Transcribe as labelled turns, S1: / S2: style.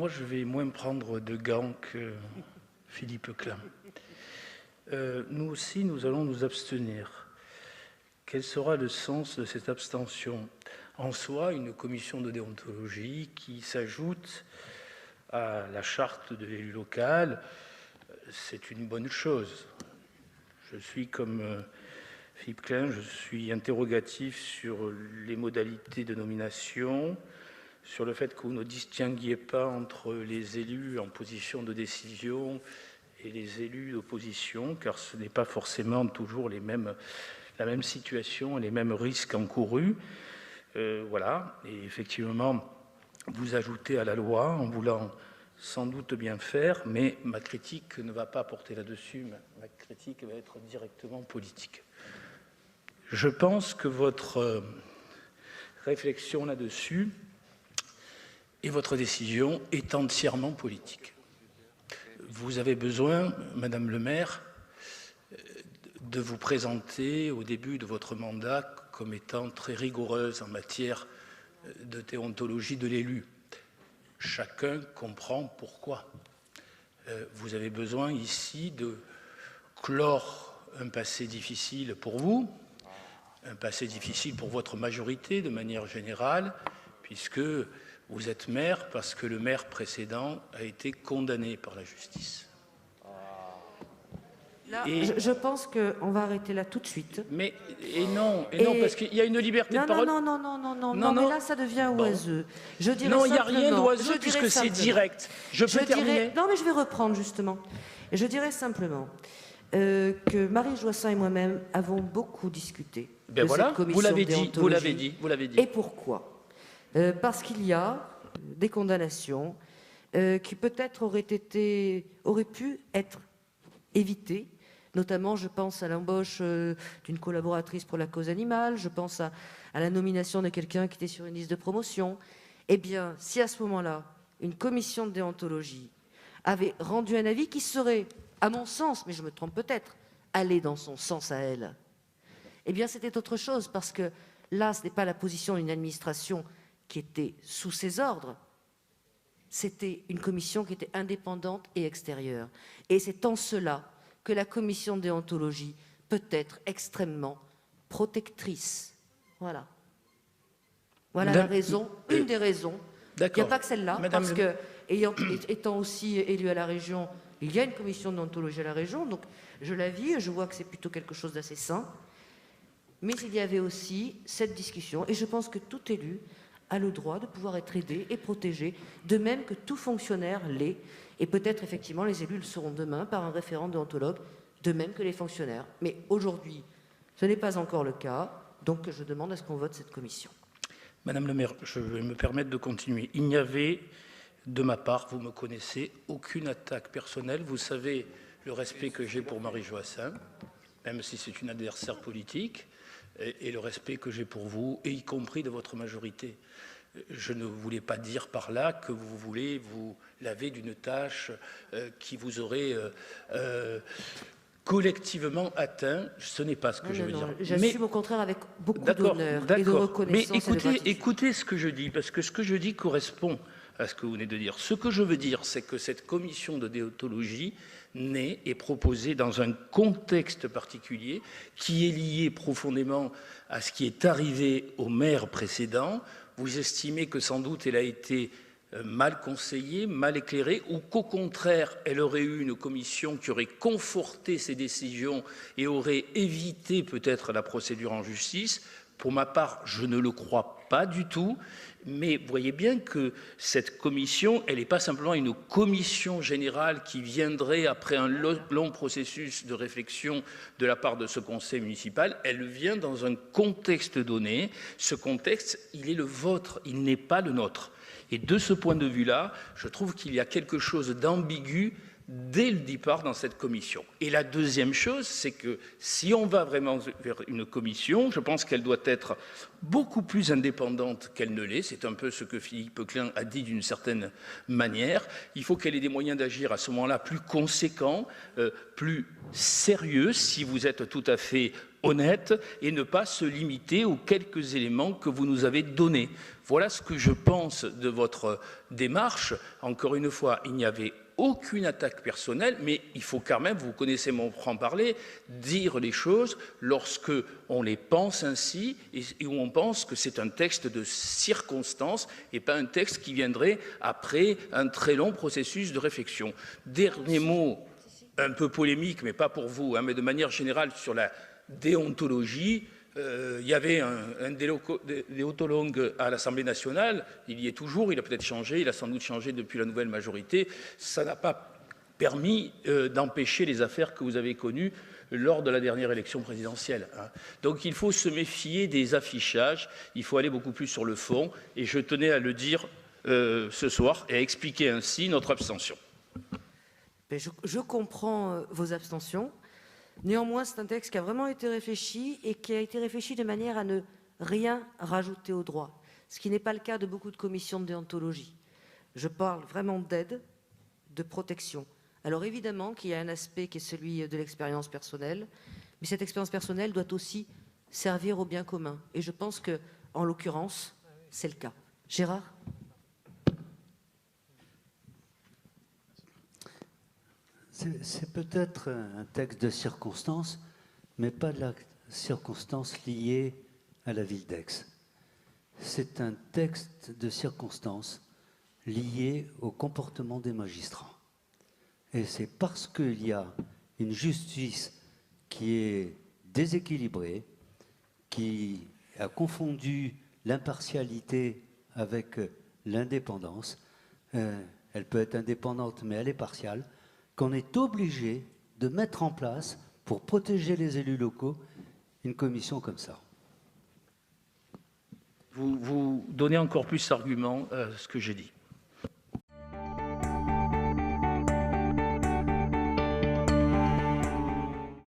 S1: moi, je vais moins prendre de gants que Philippe Klein. Nous aussi, nous allons nous abstenir. Quel sera le sens de cette abstention? En soi, une commission de déontologie qui s'ajoute à la charte de l'élu local, c'est une bonne chose. Je suis comme Philippe Klein, je suis interrogatif sur les modalités de nomination, sur le fait que vous ne distinguiez pas entre les élus en position de décision et les élus d'opposition, car ce n'est pas forcément toujours la même situation et les mêmes risques encourus. Voilà, et effectivement, vous ajoutez à la loi en voulant sans doute bien faire, mais ma critique ne va pas porter là-dessus, ma critique va être directement politique. Je pense que votre réflexion là-dessus et votre décision est entièrement politique. Vous avez besoin, Madame le maire, de vous présenter au début de votre mandat comme étant très rigoureuse en matière de déontologie de l'élu. Chacun comprend pourquoi. Vous avez besoin ici de clore un passé difficile pour vous, un passé difficile pour votre majorité de manière générale, puisque vous êtes maire parce que le maire précédent a été condamné par la justice.
S2: Là, je pense qu'on va arrêter là tout de suite.
S1: Mais non, parce qu'il y a une liberté de parole.
S2: Non, mais là, ça devient oiseux. Je dirais
S1: non, il n'y a rien d'oiseux puisque c'est direct. Je peux terminer.
S2: Non, mais je vais reprendre justement. Et je dirais simplement que Marie Joissains et moi-même avons beaucoup discuté de cette commission déontologie.
S1: Vous l'avez dit.
S2: Et pourquoi? Parce qu'il y a des condamnations qui peut-être auraient pu être évitées. Notamment, je pense à l'embauche d'une collaboratrice pour la cause animale, je pense à la nomination de quelqu'un qui était sur une liste de promotion. Eh bien, si à ce moment-là, une commission de déontologie avait rendu un avis qui serait, à mon sens, mais je me trompe peut-être, allé dans son sens à elle, eh bien, c'était autre chose, parce que là, ce n'est pas la position d'une administration qui était sous ses ordres, c'était une commission qui était indépendante et extérieure. Et c'est en cela que la commission de déontologie peut être extrêmement protectrice. Voilà. Voilà la raison, une des raisons. Il n'y a pas que celle-là, parce que, étant aussi élu à la région, il y a une commission de déontologie à la région, donc je la vis, je vois que c'est plutôt quelque chose d'assez sain. Mais il y avait aussi cette discussion, et je pense que tout élu a le droit de pouvoir être aidé et protégé, de même que tout fonctionnaire l'est. Et peut-être, effectivement, les élus le seront demain par un référent déontologue, de même que les fonctionnaires. Mais aujourd'hui, ce n'est pas encore le cas, donc je demande à ce qu'on vote cette commission.
S1: Madame le maire, je vais me permettre de continuer. Il n'y avait, de ma part, vous me connaissez, aucune attaque personnelle. Vous savez le respect que j'ai pour Marie Joissains, même si c'est une adversaire politique, et le respect que j'ai pour vous, et y compris de votre majorité. Je ne voulais pas dire par là que vous voulez vous laver d'une tâche qui vous aurait collectivement atteint. Ce n'est pas ce que je veux dire.
S2: J'assume au contraire avec beaucoup d'honneur et de reconnaissance.
S1: Mais écoutez ce que je dis, parce que ce que je dis correspond à ce que vous venez de dire. Ce que je veux dire, c'est que cette commission de déontologie naît et proposée dans un contexte particulier qui est lié profondément à ce qui est arrivé au maire précédent. Vous estimez que sans doute elle a été mal conseillée, mal éclairée, ou qu'au contraire, elle aurait eu une commission qui aurait conforté ses décisions et aurait évité peut-être la procédure en justice. Pour ma part, je ne le crois pas du tout, mais vous voyez bien que cette commission, elle n'est pas simplement une commission générale qui viendrait après un long processus de réflexion de la part de ce conseil municipal, elle vient dans un contexte donné. Ce contexte, il est le vôtre, il n'est pas le nôtre. Et de ce point de vue-là, je trouve qu'il y a quelque chose d'ambigu dès le départ dans cette commission. Et la deuxième chose, c'est que si on va vraiment vers une commission, je pense qu'elle doit être beaucoup plus indépendante qu'elle ne l'est. C'est un peu ce que Philippe Klein a dit d'une certaine manière. Il faut qu'elle ait des moyens d'agir à ce moment-là plus conséquents, plus sérieux, si vous êtes tout à fait honnête et ne pas se limiter aux quelques éléments que vous nous avez donnés. Voilà ce que je pense de votre démarche. Encore une fois, il n'y avait aucune attaque personnelle, mais il faut quand même, vous connaissez mon franc-parler, dire les choses lorsque on les pense ainsi et où on pense que c'est un texte de circonstance et pas un texte qui viendrait après un très long processus de réflexion. Dernier mot, un peu polémique, mais pas pour vous, hein, mais de manière générale sur la déontologie. Il y avait un déontologue à l'Assemblée nationale, il y est toujours, il a peut-être changé, il a sans doute changé depuis la nouvelle majorité. Ça n'a pas permis d'empêcher les affaires que vous avez connues lors de la dernière élection présidentielle. Hein. Donc il faut se méfier des affichages, il faut aller beaucoup plus sur le fond, et je tenais à le dire ce soir et à expliquer ainsi notre abstention.
S2: Je comprends vos abstentions. Néanmoins, c'est un texte qui a vraiment été réfléchi et qui a été réfléchi de manière à ne rien rajouter au droit, ce qui n'est pas le cas de beaucoup de commissions de déontologie. Je parle vraiment d'aide, de protection. Alors évidemment qu'il y a un aspect qui est celui de l'expérience personnelle, mais cette expérience personnelle doit aussi servir au bien commun. Et je pense que, en l'occurrence, c'est le cas. Gérard ?
S3: C'est peut-être un texte de circonstance, mais pas de la circonstance liée à la ville d'Aix. C'est un texte de circonstance lié au comportement des magistrats. Et c'est parce qu'il y a une justice qui est déséquilibrée, qui a confondu l'impartialité avec l'indépendance, elle peut être indépendante, mais elle est partiale, qu'on est obligé de mettre en place, pour protéger les élus locaux, une commission comme ça.
S1: Vous donnez encore plus d'arguments à ce que j'ai dit.